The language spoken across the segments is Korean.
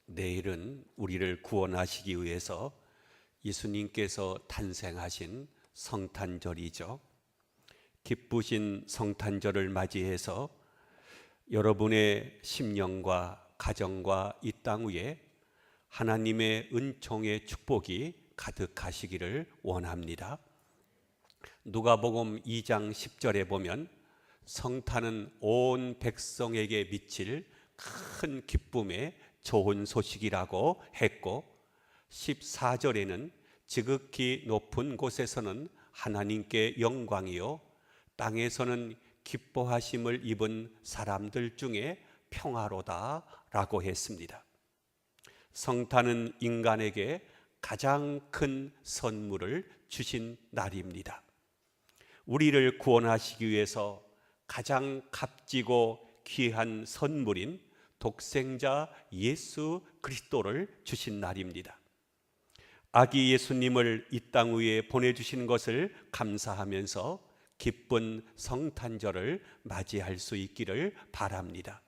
내일은 우리를 구원하시기 위해서 예수님께서 탄생하신 성탄절이죠. 기쁘신 성탄절을 맞이해서 여러분의 심령과 가정과 이 땅 위에 하나님의 은총의 축복이 가득하시기를 원합니다. 누가복음 2장 10절에 보면 성탄은 온 백성에게 미칠 큰 기쁨의 좋은 소식이라고 했고, 14절에는 지극히 높은 곳에서는 하나님께 영광이요 땅에서는 기뻐하심을 입은 사람들 중에 평화로다 라고 했습니다. 성탄은 인간에게 가장 큰 선물을 주신 날입니다. 우리를 구원하시기 위해서 가장 값지고 귀한 선물인 독생자 예수 그리스도를 주신 날입니다. 아기 예수님을 이 땅 위에 보내주신 것을 감사하면서 기쁜 성탄절을 맞이할 수 있기를 바랍니다.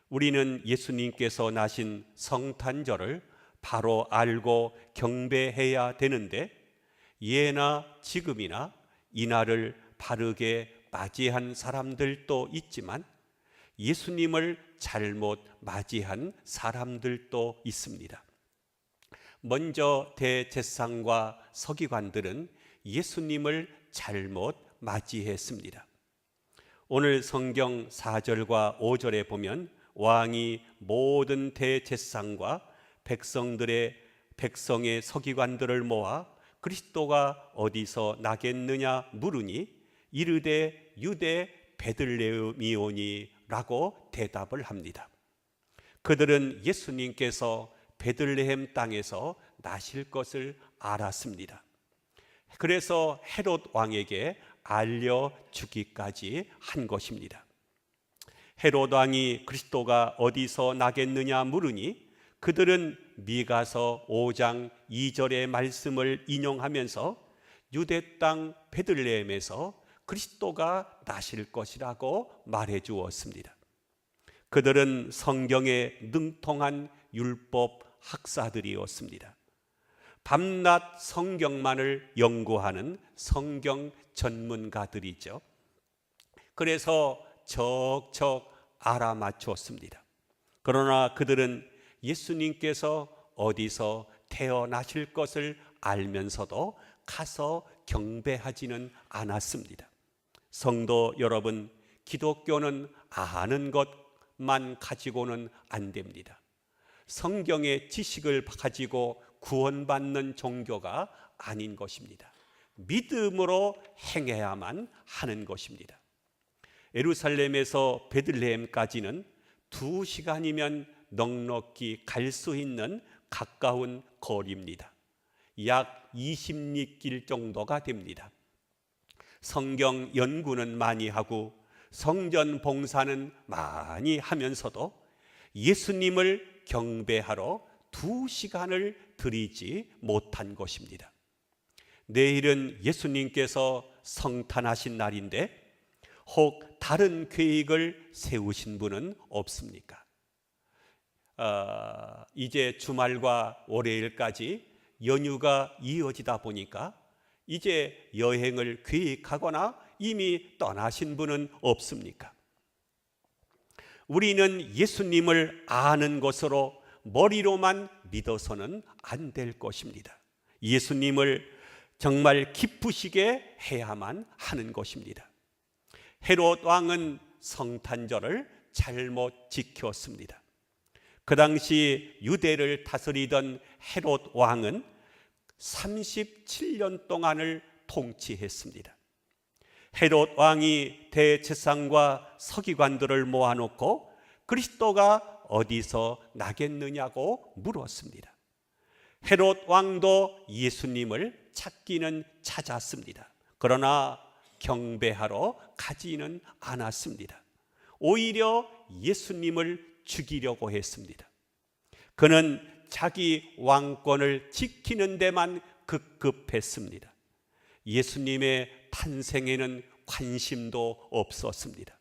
우리는 예수님께서 나신 성탄절을 바로 알고 경배해야 되는데, 예나 지금이나 이날을 바르게 맞이한 사람들도 있지만 예수님을 잘못 맞이한 사람들도 있습니다. 먼저 대제사장과 서기관들은 예수님을 잘못 맞이했습니다. 오늘 성경 4절과 5절에 보면 왕이 모든 대제사장과 백성의 서기관들을 모아 그리스도가 어디서 나겠느냐 물으니 이르되 유대 베들레헴이오니 라고 대답을 합니다. 그들은 예수님께서 베들레헴 땅에서 나실 것을 알았습니다. 그래서 헤롯 왕에게 알려주기까지 한 것입니다. 헤롯 왕이 그리스도가 어디서 나겠느냐 물으니 그들은 미가서 5장 2절의 말씀을 인용하면서 유대 땅 베들레헴에서 그리스도가 나실 것이라고 말해 주었습니다. 그들은 성경에 능통한 율법 학사들이었습니다. 밤낮 성경만을 연구하는 성경 전문가들이죠. 그래서 척척 알아맞혔습니다. 그러나 그들은 예수님께서 어디서 태어나실 것을 알면서도 가서 경배하지는 않았습니다. 성도 여러분, 기독교는 아는 것만 가지고는 안 됩니다. 성경의 지식을 가지고 구원받는 종교가 아닌 것입니다. 믿음으로 행해야만 하는 것입니다. 예루살렘에서 베들레헴까지는 2시간이면 넉넉히 갈 수 있는 가까운 거리입니다. 약 20리길 정도가 됩니다. 성경 연구는 많이 하고 성전 봉사는 많이 하면서도 예수님을 경배하러 2시간을 들이지 못한 것입니다. 내일은 예수님께서 성탄하신 날인데 혹 다른 계획을 세우신 분은 없습니까? 이제 주말과 월요일까지 연휴가 이어지다 보니까 이제 여행을 계획하거나 이미 떠나신 분은 없습니까? 우리는 예수님을 아는 것으로 머리로만 믿어서는 안 될 것입니다. 예수님을 정말 기쁘시게 해야만 하는 것입니다. 헤롯 왕은 성탄절을 잘못 지켰습니다. 그 당시 유대를 다스리던 헤롯 왕은 37년 동안을 통치했습니다. 헤롯 왕이 대제사장과 서기관들을 모아놓고 그리스도가 어디서 나겠느냐고 물었습니다. 헤롯 왕도 예수님을 찾기는 찾았습니다. 그러나 경배하러 가지는 않았습니다. 오히려 예수님을 죽이려고 했습니다. 그는 자기 왕권을 지키는 데만 급급했습니다. 예수님의 탄생에는 관심도 없었습니다.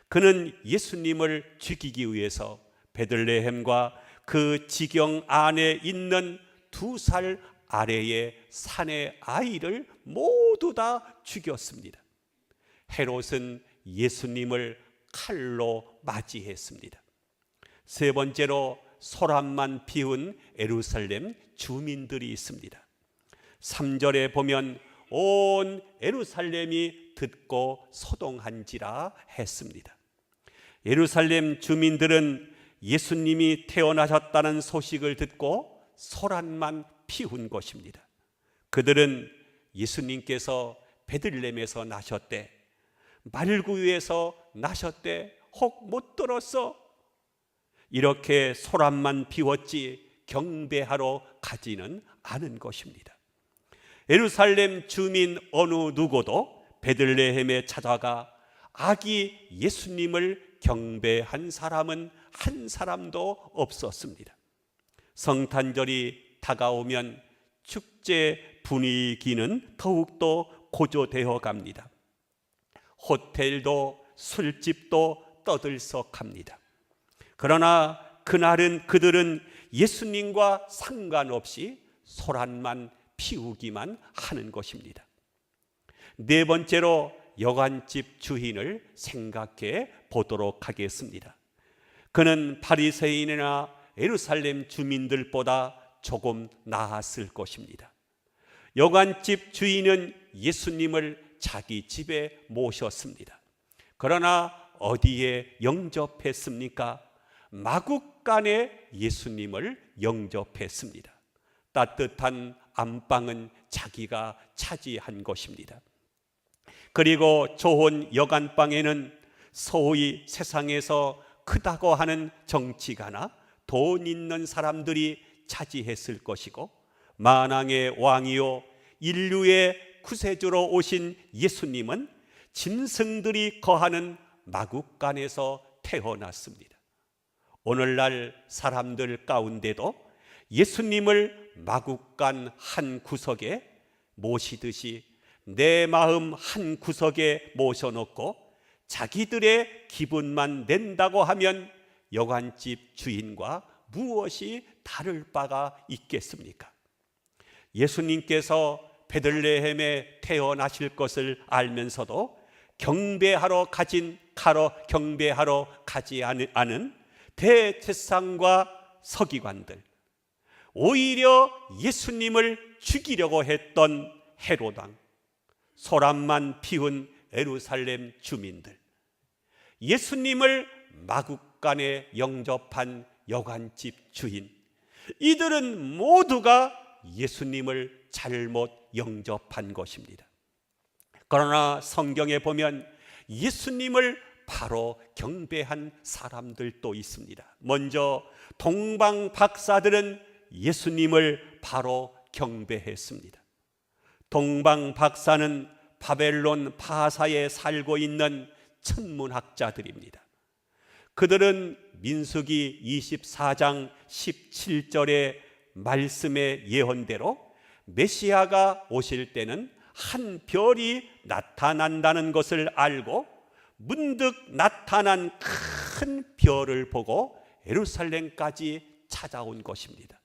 그는 예수님을 죽이기 위해서 베들레헴과 그 지경 안에 있는 2살 아래의 사내 아이를 모두 다 죽였습니다. 헤롯은 예수님을 칼로 맞이했습니다. 세 번째로 소란만 피운 예루살렘 주민들이 있습니다. 3절에 보면 온 예루살렘이 듣고 소동한지라 했습니다. 예루살렘 주민들은 예수님이 태어나셨다는 소식을 듣고 소란만 피운 것입니다. 그들은 예수님께서 베들레헴에서 나셨대, 말구유에서 나셨대, 혹 못 들었어? 이렇게 소란만 피웠지 경배하러 가지는 않은 것입니다. 예루살렘 주민 어느 누구도 베들레헴에 찾아가 아기 예수님을 경배한 사람은 한 사람도 없었습니다. 성탄절이 다가오면 축제 분위기는 더욱더 고조되어 갑니다. 호텔도 술집도 떠들썩합니다. 그러나 그날은 그들은 예수님과 상관없이 소란만 피우기만 하는 것입니다. 네 번째로 여관집 주인을 생각해 보도록 하겠습니다. 그는 바리새인이나 예루살렘 주민들보다 조금 나았을 것입니다. 여관집 주인은 예수님을 자기 집에 모셨습니다. 그러나 어디에 영접했습니까? 마국간에 예수님을 영접했습니다. 따뜻한 안방은 자기가 차지한 것입니다. 그리고 좋은 여관방에는 소위 세상에서 크다고 하는 정치가나 돈 있는 사람들이 차지했을 것이고, 만왕의 왕이요 인류의 구세주로 오신 예수님은 짐승들이 거하는 마국간에서 태어났습니다. 오늘날 사람들 가운데도 예수님을 마국간 한 구석에 모시듯이 내 마음 한 구석에 모셔놓고 자기들의 기분만 낸다고 하면 여관집 주인과 무엇이 다를 바가 있겠습니까? 예수님께서 베들레헴에 태어나실 것을 알면서도 경배하러 가지 않은 대제사장과 서기관들, 오히려 예수님을 죽이려고 했던 헤롯 왕, 소란만 피운 예루살렘 주민들, 예수님을 마국간에 영접한 여관집 주인, 이들은 모두가 예수님을 잘못 영접한 것입니다. 그러나 성경에 보면 예수님을 바로 경배한 사람들도 있습니다. 먼저 동방 박사들은 예수님을 바로 경배했습니다. 동방 박사는 바벨론 바사에 살고 있는 천문학자들입니다. 그들은 민수기 24장 17절의 말씀의 예언대로 메시아가 오실 때는 한 별이 나타난다는 것을 알고 문득 나타난 큰 별을 보고 예루살렘까지 찾아온 것입니다.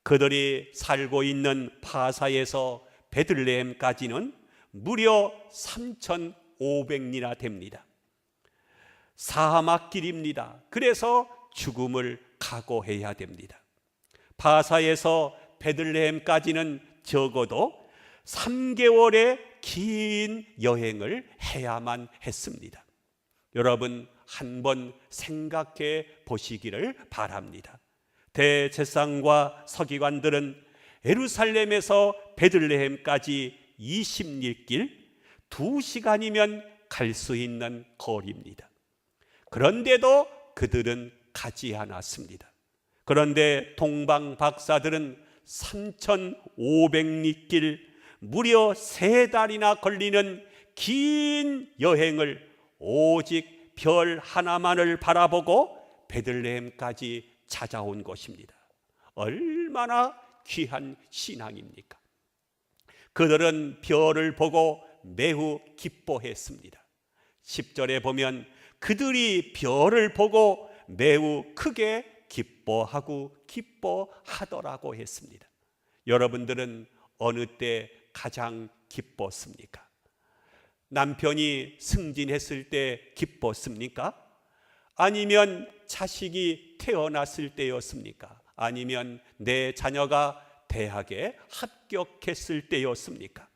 그들이 살고 있는 파사에서 베들레헴까지는 무려 3,500리나 됩니다. 사막길입니다. 그래서 죽음을 각오해야 됩니다. 파사에서 베들레헴까지는 적어도 3개월의 긴 여행을 해야만 했습니다. 여러분 한번 생각해 보시기를 바랍니다. 대제사장과 서기관들은 예루살렘에서 베들레헴까지 20리길 2시간이면 갈 수 있는 거리입니다. 그런데도 그들은 가지 않았습니다. 그런데 동방 박사들은 3,500리길 무려 3달이나 걸리는 긴 여행을 오직 별 하나만을 바라보고 베들레헴까지 찾아온 것입니다. 얼마나 귀한 신앙입니까? 그들은 별을 보고 매우 기뻐했습니다. 10절에 보면 그들이 별을 보고 매우 크게 기뻐하더라고 했습니다. 여러분들은 어느 때 가장 기뻤습니까? 남편이 승진했을 때 기뻤습니까? 아니면 자식이 태어났을 때였습니까? 아니면 내 자녀가 대학에 합격했을 때였습니까?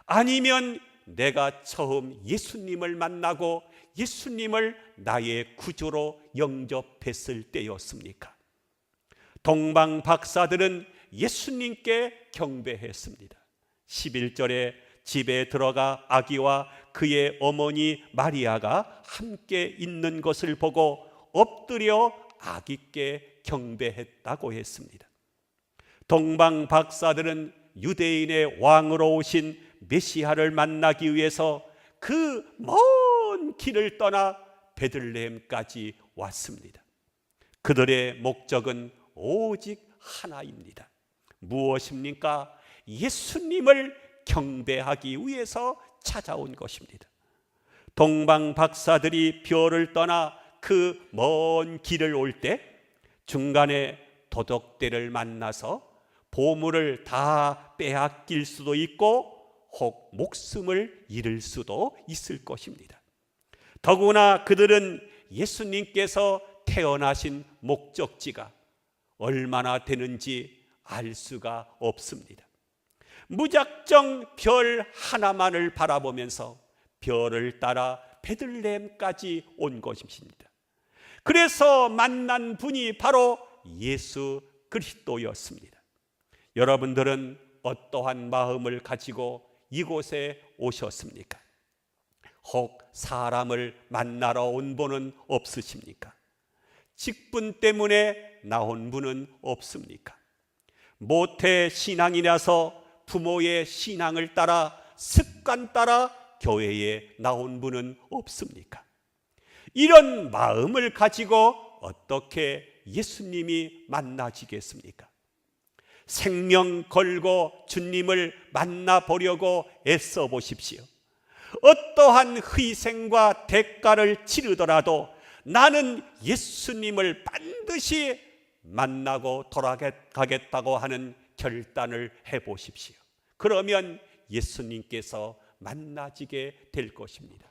아니면 내가 처음 예수님을 만나고 예수님을 나의 구주로 영접했을 때였습니까? 동방 박사들은 예수님께 경배했습니다. 11절에 집에 들어가 아기와 그의 어머니 마리아가 함께 있는 것을 보고 엎드려 아기께 경배했다고 했습니다. 동방 박사들은 유대인의 왕으로 오신 메시아를 만나기 위해서 그 먼 길을 떠나 베들레헴까지 왔습니다. 그들의 목적은 오직 하나입니다. 무엇입니까? 예수님을 경배하기 위해서 찾아온 것입니다. 동방 박사들이 별을 떠나 그 먼 길을 올 때 중간에 도둑들을 만나서 보물을 다 빼앗길 수도 있고 혹 목숨을 잃을 수도 있을 것입니다. 더구나 그들은 예수님께서 태어나신 목적지가 얼마나 되는지 알 수가 없습니다. 무작정 별 하나만을 바라보면서 별을 따라 베들레헴까지 온 것입니다. 그래서 만난 분이 바로 예수 그리스도였습니다. 여러분들은 어떠한 마음을 가지고 이곳에 오셨습니까? 혹 사람을 만나러 온 분은 없으십니까? 직분 때문에 나온 분은 없습니까? 모태 신앙이라서 부모의 신앙을 따라 습관 따라 교회에 나온 분은 없습니까? 이런 마음을 가지고 어떻게 예수님이 만나지겠습니까? 생명 걸고 주님을 만나보려고 애써 보십시오. 어떠한 희생과 대가를 치르더라도 나는 예수님을 반드시 만나고 돌아가겠다고 하는 결단을 해보십시오. 그러면 예수님께서 만나지게 될 것입니다.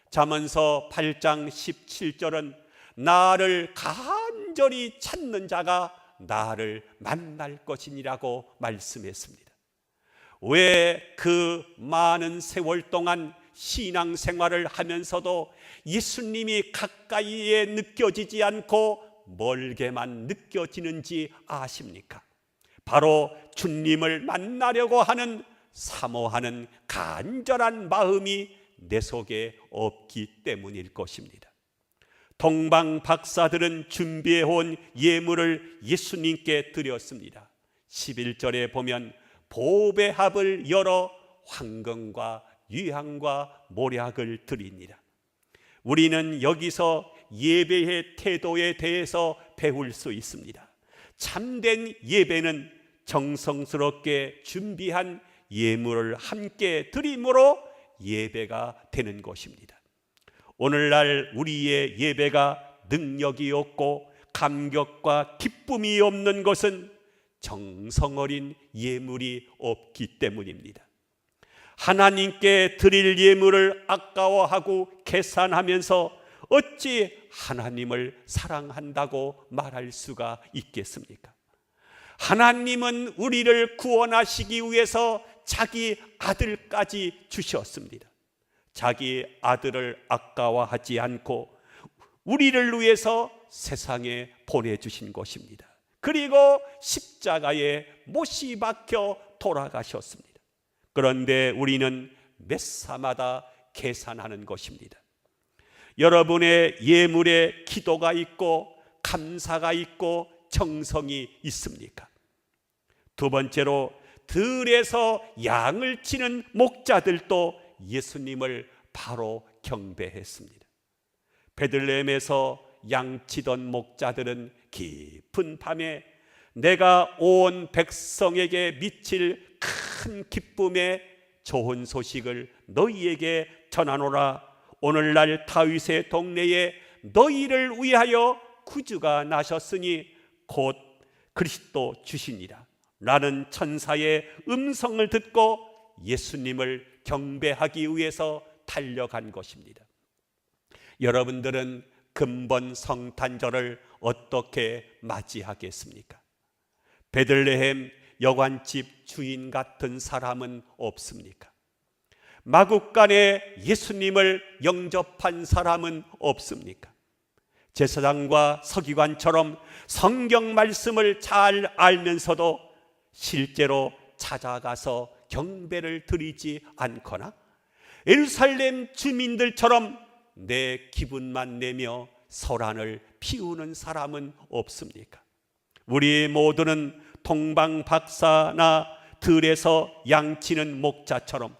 잠언서 8장 17절은 나를 간절히 찾는 자가 나를 만날 것이니라고 말씀했습니다. 왜 그 많은 세월 동안 신앙생활을 하면서도 예수님이 가까이에 느껴지지 않고 멀게만 느껴지는지 아십니까? 바로 주님을 만나려고 하는 사모하는 간절한 마음이 내 속에 없기 때문일 것입니다. 동방 박사들은 준비해온 예물을 예수님께 드렸습니다. 11절에 보면 보배합을 열어 황금과 유향과 모략을 드립니다. 우리는 여기서 예배의 태도에 대해서 배울 수 있습니다. 참된 예배는 정성스럽게 준비한 예물을 함께 드림으로 예배가 되는 것입니다. 오늘날 우리의 예배가 능력이 없고 감격과 기쁨이 없는 것은 정성 어린 예물이 없기 때문입니다. 하나님께 드릴 예물을 아까워하고 계산하면서 어찌 하나님을 사랑한다고 말할 수가 있겠습니까? 하나님은 우리를 구원하시기 위해서 자기 아들까지 주셨습니다. 자기 아들을 아까워하지 않고 우리를 위해서 세상에 보내주신 것입니다. 그리고 십자가에 못이 박혀 돌아가셨습니다. 그런데 우리는 매사마다 계산하는 것입니다. 여러분의 예물에 기도가 있고 감사가 있고 정성이 있습니까? 두 번째로 들에서 양을 치는 목자들도 예수님을 바로 경배했습니다. 베들레헴에서 양치던 목자들은 깊은 밤에 내가 온 백성에게 미칠 큰 기쁨의 좋은 소식을 너희에게 전하노라. 오늘날 다윗의 동네에 너희를 위하여 구주가 나셨으니 곧 그리스도 주시니라 라는 천사의 음성을 듣고 예수님을 경배하기 위해서 달려간 것입니다. 여러분들은 금번 성탄절을 어떻게 맞이하겠습니까? 베들레헴 여관집 주인 같은 사람은 없습니까? 마국간에 예수님을 영접한 사람은 없습니까? 제사장과 서기관처럼 성경 말씀을 잘 알면서도 실제로 찾아가서 경배를 드리지 않거나 예루살렘 주민들처럼 내 기분만 내며 소란을 피우는 사람은 없습니까? 우리 모두는 동방박사나 들에서 양치는 목자처럼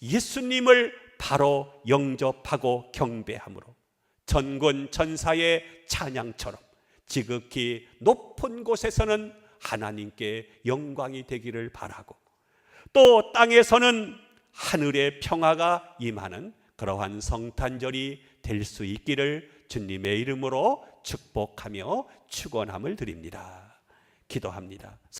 예수님을 바로 영접하고 경배함으로 전군 천사의 찬양처럼 지극히 높은 곳에서는 하나님께 영광이 되기를 바라고, 또 땅에서는 하늘의 평화가 임하는 그러한 성탄절이 될 수 있기를 주님의 이름으로 축복하며 축원함을 드립니다. 기도합니다.